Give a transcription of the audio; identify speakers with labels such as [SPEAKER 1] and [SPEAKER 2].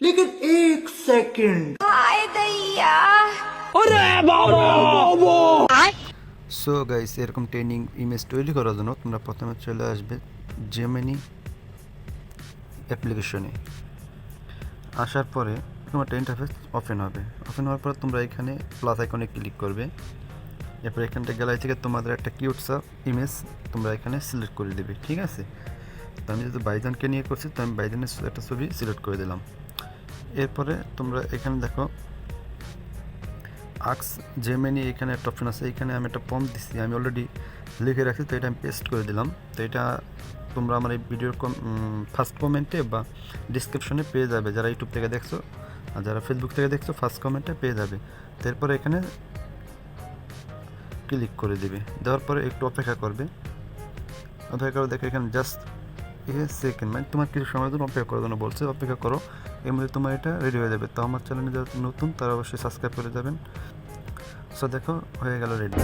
[SPEAKER 1] लेकिन एक second
[SPEAKER 2] so guys, এরকম ট্রেনিং ইমেজ তৈরি করার জন্য তোমরা প্রথমে চলে আসবে জেমিনি অ্যাপ্লিকেশনে। আসার পরে তোমার একটা ইন্টারফেস ওপেন হবে। ওপেন হওয়ার পর তোমরা এখানে প্লাস আইকনে ক্লিক করবে। এরপর এখানটা গ্যালারি থেকে তোমাদের একটা কিউট সা ইমেজ তোমরা এখানে সিলেক্ট করে দেবে, ঠিক আছে। তো আমি যেহেতু বাইজানকে নিয়ে করছি, তো আমি বাইজানের একটা ছবি সিলেক্ট করে দিলাম। এরপরে তোমরা এখানে দেখো আক্স জেমিনি, এখানে একটা অপশন আছে। এখানে আমি একটা প্রম্পট দিচ্ছি, আমি অলরেডি লিখে রাখছি, তো এটা আমি পেস্ট করে দিলাম। তো এটা তোমরা আমার এই ভিডিওর ফার্স্ট কমেন্টে বা ডিসক্রিপশনে পেয়ে যাবে, যারা ইউটিউব থেকে দেখছো, আর যারা ফেসবুক থেকে দেখছো ফার্স্ট কমেন্টে পেয়ে যাবে। তারপরে এখানে ক্লিক করে দেবে, দেওয়ার পরে একটু অপেক্ষা করবে। অপেক্ষা করে দেখো এখানে জাস্ট সেকেন্ড, মানে তোমার কিছু সময়ের জন্য অপেক্ষা করার জন্য বলছে, অপেক্ষা করো, এর মধ্যে তোমার এটা রেডি হয়ে যাবে। তো আমার চ্যানেলে যারা নতুন তারা অবশ্যই সাবস্ক্রাইব করে যাবেন। সো দেখো হয়ে গেল রেডি।